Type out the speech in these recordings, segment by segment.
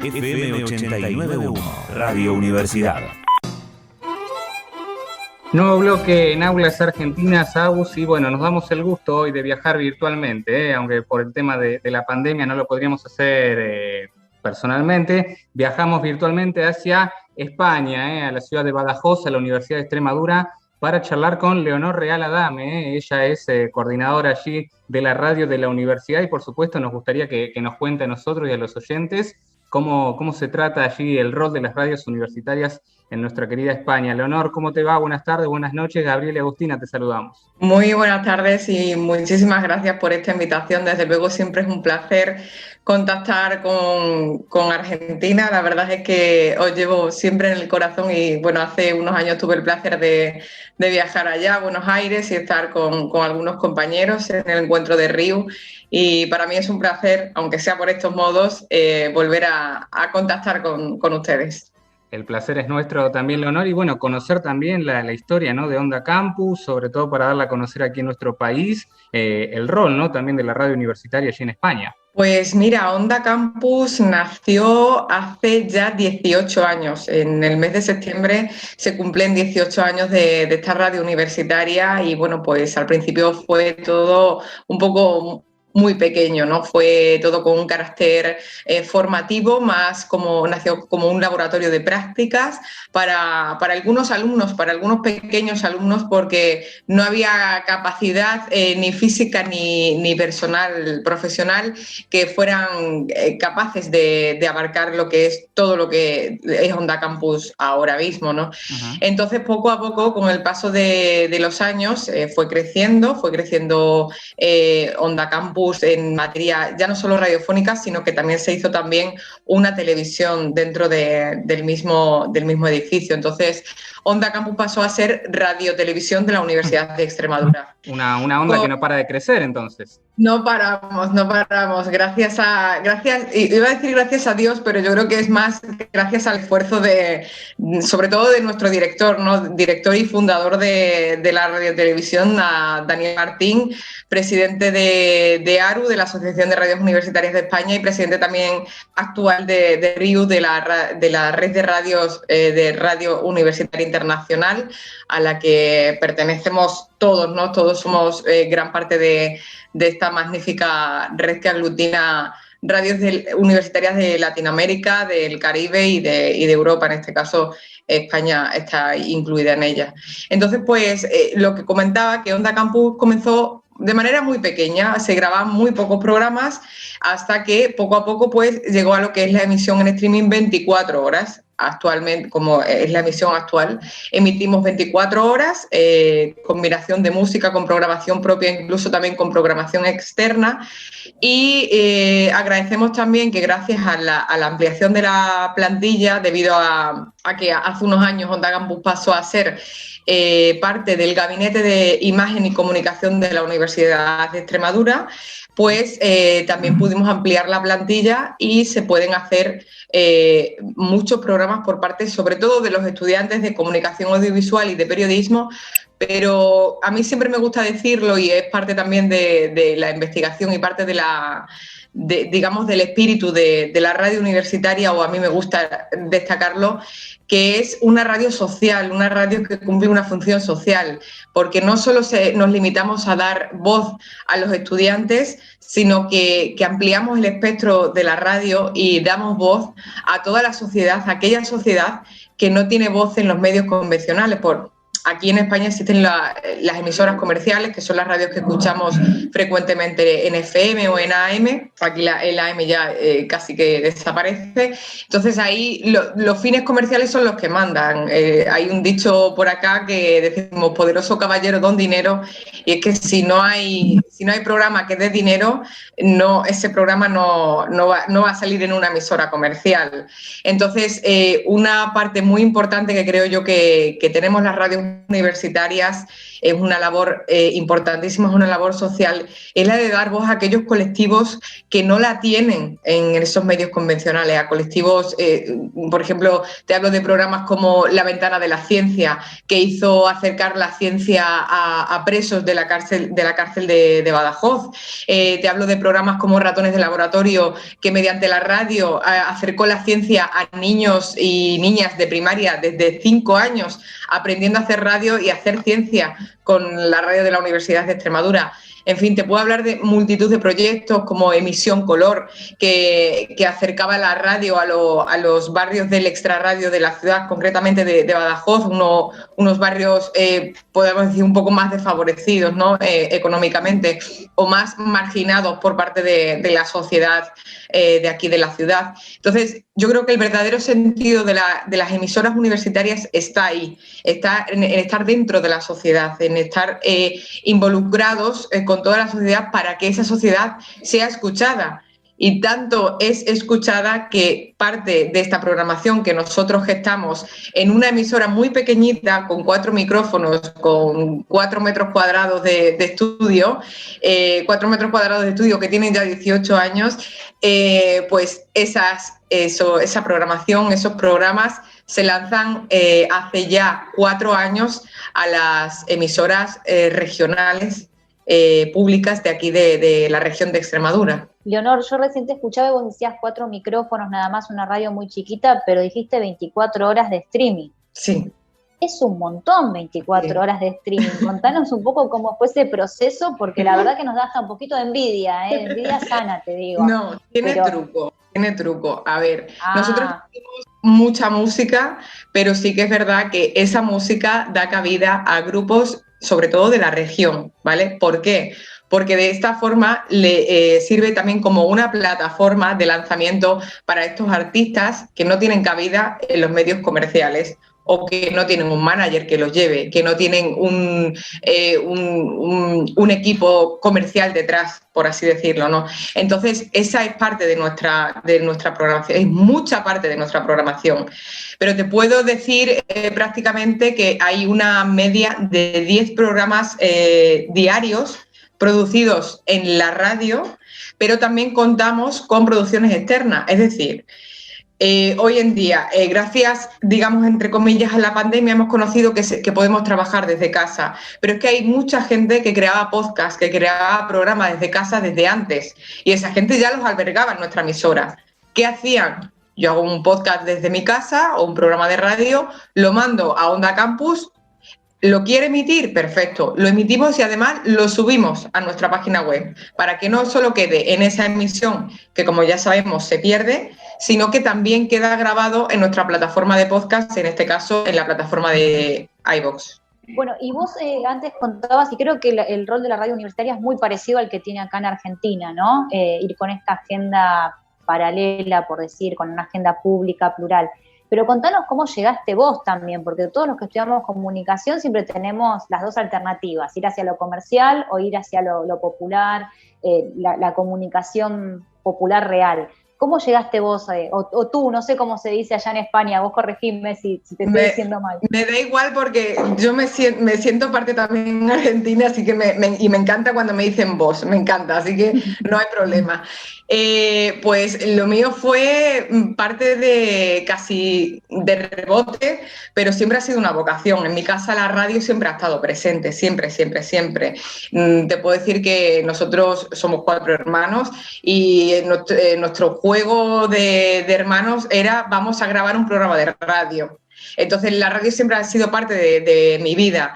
FM 89.1, Radio Universidad. Nuevo bloque en Aulas Argentinas, AUS, y bueno, nos damos el gusto hoy de viajar virtualmente, aunque por el tema de la pandemia no lo podríamos hacer personalmente. Viajamos virtualmente hacia España, a la ciudad de Badajoz, a la Universidad de Extremadura, para charlar con Leonor Real Adame. Ella es coordinadora allí de la radio de la universidad y por supuesto nos gustaría que nos cuente a nosotros y a los oyentes cómo se trata allí el rol de las radios universitarias en nuestra querida España. Leonor, ¿cómo te va? Buenas tardes, buenas noches. Gabriel y Agustina, te saludamos. Muy buenas tardes y muchísimas gracias por esta invitación. Desde luego siempre es un placer contactar con Argentina. La verdad es que os llevo siempre en el corazón y bueno, hace unos años tuve el placer de viajar allá a Buenos Aires y estar con algunos compañeros en el encuentro de Río. Y para mí es un placer, aunque sea por estos modos, volver a contactar con ustedes. El placer es nuestro también, Leonor, y bueno, conocer también la historia, ¿no?, de Onda Campus, sobre todo para darla a conocer aquí en nuestro país, el rol, ¿no?, también de la radio universitaria allí en España. Pues mira, Onda Campus nació hace ya 18 años. En el mes de septiembre se cumplen 18 años de esta radio universitaria y bueno, pues al principio fue todo un poco muy pequeño, ¿no? Fue todo con un carácter formativo, nació como un laboratorio de prácticas para algunos alumnos, para algunos pequeños alumnos, porque no había capacidad ni física ni personal, profesional, que fueran capaces de abarcar lo que es todo lo que es Onda Campus ahora mismo, ¿no? Uh-huh. Entonces, poco a poco, con el paso de los años, fue creciendo Onda Campus en materia ya no solo radiofónica, sino que también se hizo también una televisión dentro del mismo edificio. Entonces, Onda Campus pasó a ser radiotelevisión de la Universidad de Extremadura. Una onda que no para de crecer, entonces. No paramos. Iba a decir gracias a Dios, pero yo creo que es más gracias al esfuerzo sobre todo de nuestro director, ¿no? Director y fundador de la radiotelevisión, Daniel Martín, presidente de ARU, de la Asociación de Radios Universitarias de España, y presidente también actual de RIU, de la red de radios de Radio Universitaria Internacional, a la que pertenecemos todos, ¿no? Todos somos gran parte de esta magnífica red que aglutina radios universitarias de Latinoamérica, del Caribe y de Europa. En este caso, España está incluida en ella. Entonces, pues, lo que comentaba, que Onda Campus comenzó de manera muy pequeña, se grababan muy pocos programas, hasta que poco a poco pues llegó a lo que es la emisión en streaming 24 horas. Actualmente, como es la emisión actual, emitimos 24 horas, combinación de música con programación propia, incluso también con programación externa, y agradecemos también que gracias a la ampliación de la plantilla, debido a que hace unos años Onda Campus pasó a ser parte del Gabinete de Imagen y Comunicación de la Universidad de Extremadura, pues también pudimos ampliar la plantilla y se pueden hacer muchos programas por parte, sobre todo, de los estudiantes de comunicación audiovisual y de periodismo, pero a mí siempre me gusta decirlo, y es parte también de la investigación y parte digamos, del espíritu de la radio universitaria, o a mí me gusta destacarlo, que es una radio social, una radio que cumple una función social, porque no solo nos limitamos a dar voz a los estudiantes, sino que ampliamos el espectro de la radio y damos voz a toda la sociedad, a aquella sociedad que no tiene voz en los medios convencionales. Aquí en España existen las emisoras comerciales, que son las radios que escuchamos frecuentemente en FM o en AM. Aquí el AM ya casi que desaparece. Entonces ahí los fines comerciales son los que mandan. Hay un dicho por acá que decimos: poderoso caballero don dinero, y es que si no hay programa que dé dinero, ese programa no va a salir en una emisora comercial. Entonces, una parte muy importante que creo yo que tenemos las radios universitarias es una labor importantísima, es una labor social, es la de dar voz a aquellos colectivos que no la tienen en esos medios convencionales, a colectivos, por ejemplo, te hablo de programas como La Ventana de la Ciencia, que hizo acercar la ciencia a presos de la cárcel de Badajoz. Te hablo de programas como Ratones de Laboratorio, que mediante la radio acercó la ciencia a niños y niñas de primaria desde 5 años, aprendiendo a hacer radio y a hacer ciencia con la radio de la Universidad de Extremadura. En fin, te puedo hablar de multitud de proyectos como Emisión Color, que acercaba la radio a los barrios del extrarradio de la ciudad, concretamente de Badajoz, unos barrios, podemos decir, un poco más desfavorecidos, ¿no? Económicamente, o más marginados por parte de la sociedad de aquí de la ciudad. Entonces, yo creo que el verdadero sentido de las emisoras universitarias está ahí, está en estar dentro de la sociedad, en estar involucrados con toda la sociedad para que esa sociedad sea escuchada. Y tanto es escuchada que parte de esta programación que nosotros gestamos en una emisora muy pequeñita, con 4 micrófonos, con 4 metros cuadrados de estudio, 4 metros cuadrados de estudio que tienen ya 18 años, pues esa programación, esos programas se lanzan hace ya 4 años a las emisoras regionales públicas de aquí de la región de Extremadura. Leonor, yo recién te escuchaba y vos decías 4 micrófonos, nada más, una radio muy chiquita, pero dijiste 24 horas de streaming. Sí. Es un montón 24 horas de streaming. Contanos un poco cómo fue ese proceso, porque la verdad que nos da hasta un poquito de envidia, envidia sana, te digo. No, tiene truco. A ver, nosotros tenemos mucha música, pero sí que es verdad que esa música da cabida a grupos, sobre todo de la región, ¿vale? ¿Por qué? Porque de esta forma le sirve también como una plataforma de lanzamiento para estos artistas que no tienen cabida en los medios comerciales o que no tienen un manager que los lleve, que no tienen un equipo comercial detrás, por así decirlo, ¿no? Entonces, esa es parte de nuestra programación, es mucha parte de nuestra programación. Pero te puedo decir prácticamente que hay una media de 10 programas diarios producidos en la radio, pero también contamos con producciones externas, es decir, hoy en día, gracias, digamos, entre comillas, a la pandemia, hemos conocido que podemos trabajar desde casa, pero es que hay mucha gente que creaba podcast, que creaba programas desde casa desde antes, y esa gente ya los albergaba en nuestra emisora. ¿Qué hacían? Yo hago un podcast desde mi casa o un programa de radio, lo mando a Onda Campus. ¿Lo quiere emitir? Perfecto. Lo emitimos y además lo subimos a nuestra página web para que no solo quede en esa emisión que, como ya sabemos, se pierde, sino que también queda grabado en nuestra plataforma de podcast, en este caso en la plataforma de iVoox. Bueno, y vos antes contabas, y creo que el rol de la radio universitaria es muy parecido al que tiene acá en Argentina, ¿no? Ir con esta agenda paralela, por decir, con una agenda pública, plural. Pero contanos cómo llegaste vos también, porque todos los que estudiamos comunicación siempre tenemos las dos alternativas, ir hacia lo comercial o ir hacia lo popular, la comunicación popular real. ¿Cómo llegaste vos, o tú, no sé cómo se dice allá en España, vos corregime si te estoy diciendo mal? Me da igual porque yo me siento parte también en Argentina, así que me encanta cuando me dicen vos, me encanta, así que no hay problema. Pues lo mío fue parte de casi de rebote, pero siempre ha sido una vocación. En mi casa la radio siempre ha estado presente, siempre. Te puedo decir que nosotros somos 4 hermanos y nuestro juego de hermanos era vamos a grabar un programa de radio. Entonces la radio siempre ha sido parte de mi vida.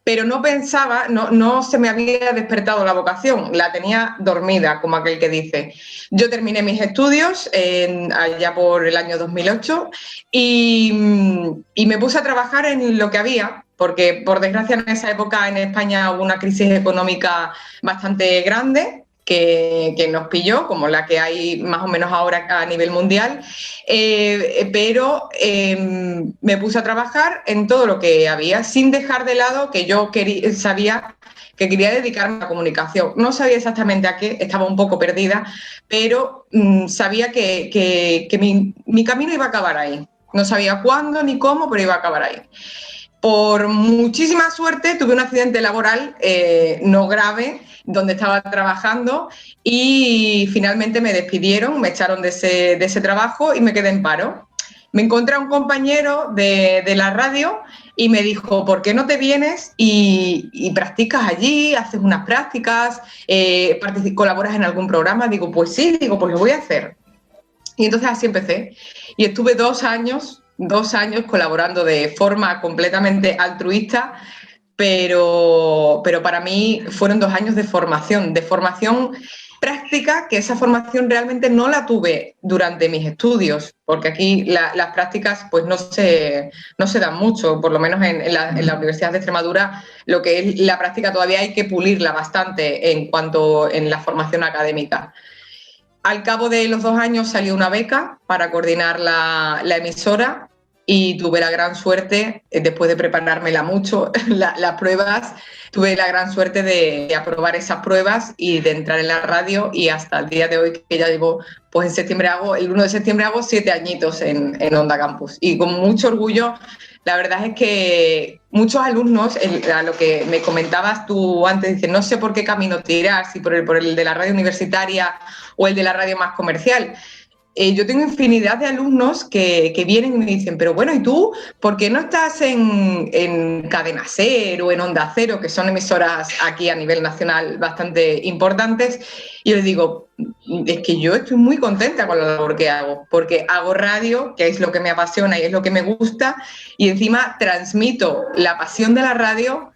Pero no pensaba, no se me había despertado la vocación, la tenía dormida, como aquel que dice. Yo terminé mis estudios allá por el año 2008 y me puse a trabajar en lo que había, porque por desgracia en esa época en España hubo una crisis económica bastante grande, que nos pilló, como la que hay más o menos ahora a nivel mundial, pero me puse a trabajar en todo lo que había, sin dejar de lado que yo sabía que quería dedicarme a la comunicación. No sabía exactamente a qué, estaba un poco perdida, pero sabía que mi camino iba a acabar ahí. No sabía cuándo ni cómo, pero iba a acabar ahí. Por muchísima suerte tuve un accidente laboral no grave donde estaba trabajando y finalmente me despidieron, me echaron de ese trabajo y me quedé en paro. Me encontré a un compañero de la radio y me dijo, ¿por qué no te vienes y practicas allí, haces unas prácticas, colaboras en algún programa? Digo, pues sí, digo, pues lo voy a hacer. Y entonces así empecé. Y estuve 2 años colaborando de forma completamente altruista, pero para mí fueron 2 años de formación práctica, que esa formación realmente no la tuve durante mis estudios, porque aquí las prácticas pues no se dan mucho, por lo menos en la Universidad de Extremadura, lo que es la práctica todavía hay que pulirla bastante en cuanto en la formación académica. Al cabo de los 2 años salió una beca para coordinar la emisora y tuve la gran suerte, después de preparármela mucho, las pruebas, tuve la gran suerte de aprobar esas pruebas y de entrar en la radio, y hasta el día de hoy, que ya llevo, pues el 1 de septiembre hago 7 añitos en Onda Campus. Y con mucho orgullo, la verdad es que muchos alumnos, a lo que me comentabas tú antes, dicen, no sé por qué camino tirar, si por el de la radio universitaria o el de la radio más comercial. Yo tengo infinidad de alumnos que vienen y me dicen, pero bueno, ¿y tú por qué no estás en Cadena Ser o en Onda Cero, que son emisoras aquí a nivel nacional bastante importantes? Y yo les digo, es que yo estoy muy contenta con la labor que hago, porque hago radio, que es lo que me apasiona y es lo que me gusta, y encima transmito la pasión de la radio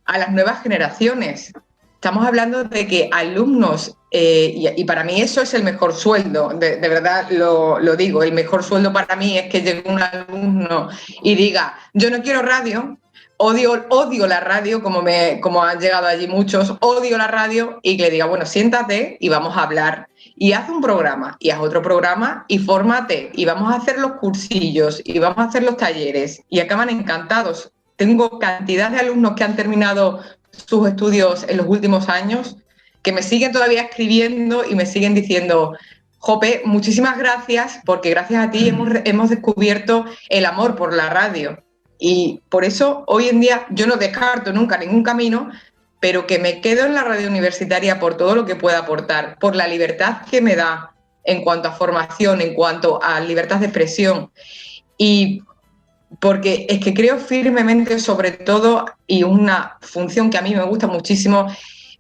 a las nuevas generaciones. Estamos hablando de que alumnos, y para mí eso es el mejor sueldo, de verdad lo digo, el mejor sueldo para mí es que llegue un alumno y diga, yo no quiero radio, odio la radio, como han llegado allí muchos, odio la radio, y que le diga, bueno, siéntate y vamos a hablar, y haz un programa, y haz otro programa, y fórmate, y vamos a hacer los cursillos, y vamos a hacer los talleres, y acaban encantados. Tengo cantidad de alumnos que han terminado sus estudios en los últimos años, que me siguen todavía escribiendo y me siguen diciendo, Jope, muchísimas gracias, porque gracias a ti hemos descubierto el amor por la radio. Y por eso hoy en día yo no descarto nunca ningún camino, pero que me quedo en la radio universitaria por todo lo que pueda aportar, por la libertad que me da en cuanto a formación, en cuanto a libertad de expresión. Y porque es que creo firmemente, sobre todo, y una función que a mí me gusta muchísimo,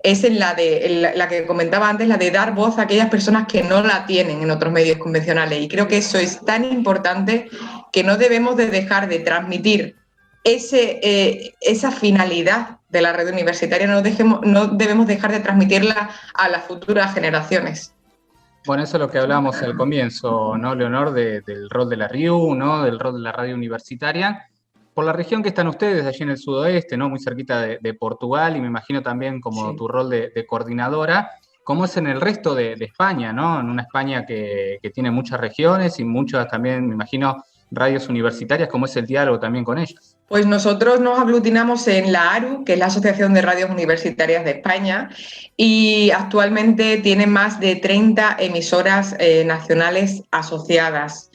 es la que comentaba antes, la de dar voz a aquellas personas que no la tienen en otros medios convencionales. Y creo que eso es tan importante que no debemos de dejar de transmitir esa finalidad de la red universitaria, no debemos dejar de transmitirla a las futuras generaciones. Bueno, eso es lo que hablábamos al comienzo, ¿no, Leonor? Del rol de la RIU, ¿no? Del rol de la radio universitaria. Por la región que están ustedes, allí en el sudoeste, ¿no? Muy cerquita de Portugal, y me imagino también como tu rol de coordinadora, ¿cómo es en el resto de España, ¿no? En una España que tiene muchas regiones y muchas también, me imagino, radios universitarias, ¿cómo es el diálogo también con ellas? Pues nosotros nos aglutinamos en la ARU, que es la Asociación de Radios Universitarias de España, y actualmente tiene más de 30 emisoras nacionales asociadas.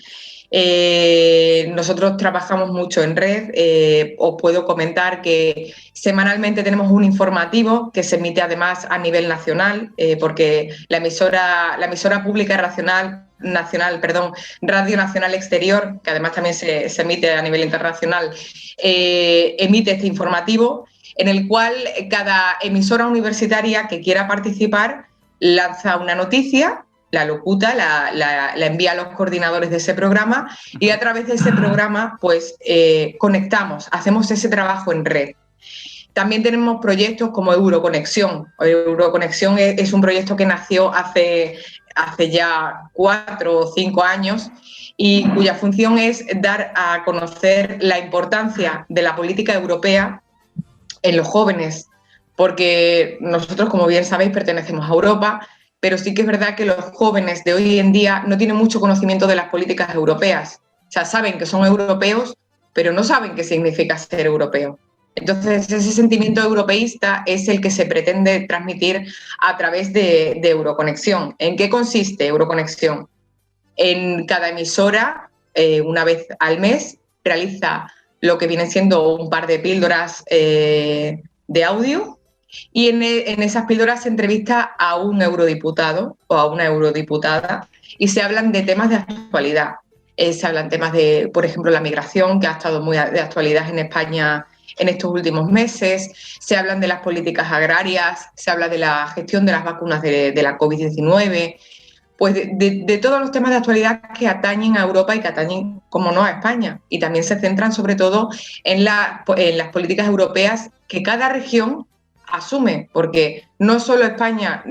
Nosotros trabajamos mucho en red. Os puedo comentar que semanalmente tenemos un informativo que se emite además a nivel nacional, porque la emisora pública Radio Nacional Exterior, que además también se emite a nivel internacional, emite este informativo, en el cual cada emisora universitaria que quiera participar lanza una noticia, la locuta, la envía a los coordinadores de ese programa, y a través de ese programa pues conectamos, hacemos ese trabajo en red. También tenemos proyectos como Euroconexión. Euroconexión es un proyecto que nació hace ya 4 o 5 años y cuya función es dar a conocer la importancia de la política europea en los jóvenes, porque nosotros, como bien sabéis, pertenecemos a Europa, pero sí que es verdad que los jóvenes de hoy en día no tienen mucho conocimiento de las políticas europeas. O sea, saben que son europeos, pero no saben qué significa ser europeo. Entonces, ese sentimiento europeísta es el que se pretende transmitir a través de Euroconexión. ¿En qué consiste Euroconexión? En cada emisora, una vez al mes, realiza lo que viene siendo un par de píldoras de audio, y en esas píldoras se entrevista a un eurodiputado o a una eurodiputada y se hablan de temas de actualidad. Se hablan temas de, por ejemplo, la migración, que ha estado muy de actualidad en España en estos últimos meses, se hablan de las políticas agrarias, se habla de la gestión de las vacunas de la COVID-19, pues de todos los temas de actualidad que atañen a Europa y que atañen, como no, a España. Y también se centran sobre todo en las políticas europeas que cada región asume, porque no solo España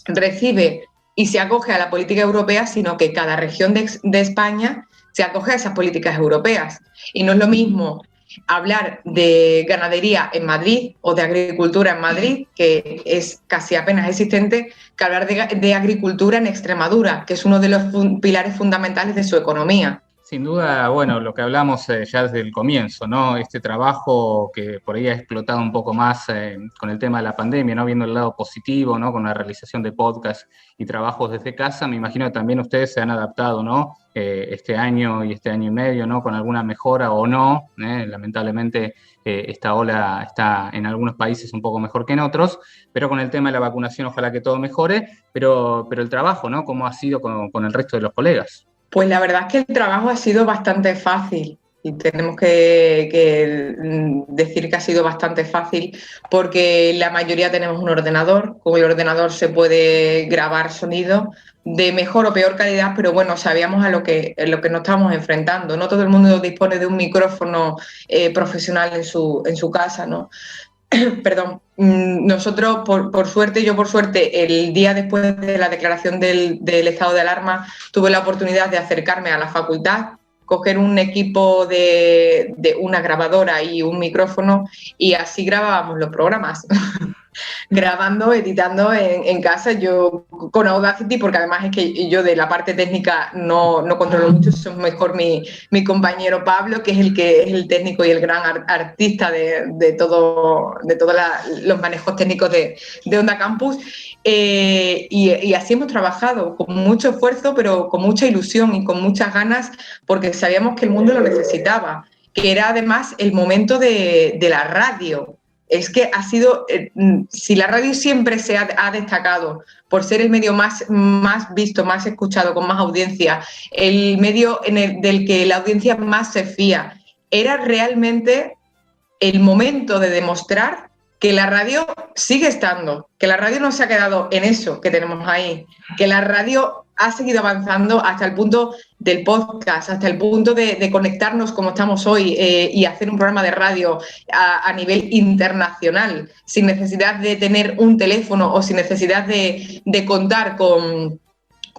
recibe y se acoge a la política europea, sino que cada región de España se acoge a esas políticas europeas. Y no es lo mismo hablar de ganadería en Madrid o de agricultura en Madrid, que es casi apenas existente, que hablar de agricultura en Extremadura, que es uno de los pilares fundamentales de su economía. Sin duda, bueno, lo que hablamos ya desde el comienzo, ¿no? Este trabajo que por ahí ha explotado un poco más con el tema de la pandemia, ¿no? Viendo el lado positivo, ¿no? Con la realización de podcasts y trabajos desde casa, me imagino que también ustedes se han adaptado, ¿no? Este año y este año y medio, ¿no? Con alguna mejora o no. Lamentablemente esta ola está en algunos países un poco mejor que en otros, pero con el tema de la vacunación ojalá que todo mejore, pero el trabajo, ¿no? ¿Cómo ha sido con el resto de los colegas? Pues la verdad es que el trabajo ha sido bastante fácil y tenemos que decir que ha sido bastante fácil porque la mayoría tenemos un ordenador. Con el ordenador se puede grabar sonido de mejor o peor calidad, pero bueno, sabíamos a lo que nos estábamos enfrentando. No todo el mundo dispone de un micrófono profesional en su casa, ¿no? Perdón, nosotros por suerte, yo por suerte, el día después de la declaración del estado de alarma, tuve la oportunidad de acercarme a la facultad, coger un equipo de una grabadora y un micrófono y así grabábamos los programas. Grabando, editando en casa, yo con Audacity, porque además es que yo de la parte técnica no controlo mucho, eso es mejor mi compañero Pablo, que es el técnico y el gran artista de todos los manejos técnicos de Onda Campus, y así hemos trabajado, con mucho esfuerzo, pero con mucha ilusión y con muchas ganas, porque sabíamos que el mundo lo necesitaba, que era además el momento de la radio. Es que ha sido, si la radio siempre se ha destacado por ser el medio más visto, más escuchado, con más audiencia, el medio del que la audiencia más se fía, era realmente el momento de demostrar que la radio sigue estando, que la radio no se ha quedado en eso que tenemos ahí, que la radio ha seguido avanzando hasta el punto del podcast, hasta el punto de conectarnos como estamos hoy y hacer un programa de radio a nivel internacional, sin necesidad de tener un teléfono o sin necesidad de contar con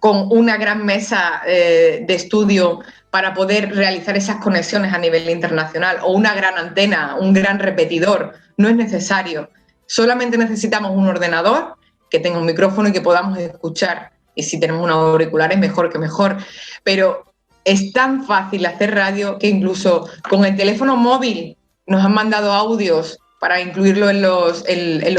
una gran mesa de estudio para poder realizar esas conexiones a nivel internacional, o una gran antena, un gran repetidor. No es necesario. Solamente necesitamos un ordenador que tenga un micrófono y que podamos escuchar. Y si tenemos unos auriculares, mejor que mejor. Pero es tan fácil hacer radio que incluso con el teléfono móvil nos han mandado audios para incluirlo en los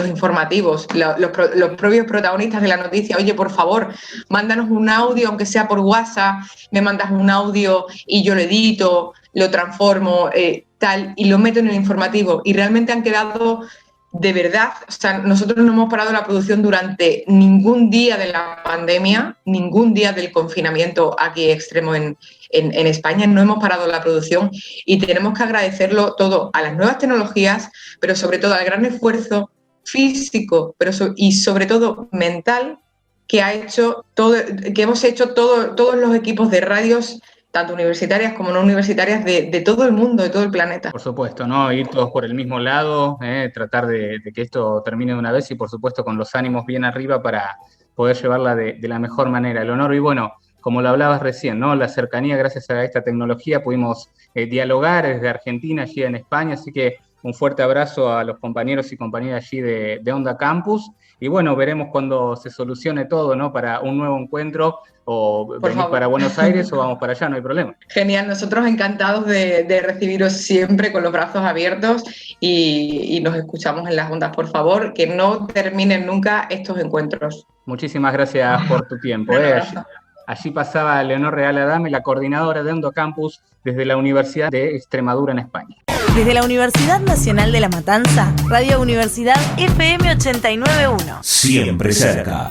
informativos. Los propios protagonistas de la noticia: oye, por favor, mándanos un audio, aunque sea por WhatsApp, me mandas un audio y yo lo edito, lo transformo, tal, y lo meto en el informativo. Y realmente han quedado... De verdad, o sea, nosotros no hemos parado la producción durante ningún día de la pandemia, ningún día del confinamiento aquí extremo en España, no hemos parado la producción, y tenemos que agradecerlo todo a las nuevas tecnologías, pero sobre todo al gran esfuerzo físico y sobre todo mental que hemos hecho todos los equipos de radios, tanto universitarias como no universitarias, de todo el mundo, de todo el planeta. Por supuesto, ¿no? Ir todos por el mismo lado, tratar de que esto termine de una vez y, por supuesto, con los ánimos bien arriba para poder llevarla de la mejor manera. El honor, y bueno, como lo hablabas recién, ¿no? La cercanía, gracias a esta tecnología, pudimos dialogar desde Argentina, allí en España, así que un fuerte abrazo a los compañeros y compañeras allí de Onda Campus, y bueno, veremos cuando se solucione todo, ¿no? Para un nuevo encuentro, o venís para Buenos Aires o vamos para allá, no hay problema. Genial, nosotros encantados de recibiros siempre con los brazos abiertos, y nos escuchamos en las ondas. Por favor, que no terminen nunca estos encuentros. Muchísimas gracias por tu tiempo. Allí pasaba Leonor Real Adame, la coordinadora de Endocampus desde la Universidad de Extremadura en España. Desde la Universidad Nacional de La Matanza, Radio Universidad FM 89.1. Siempre cerca.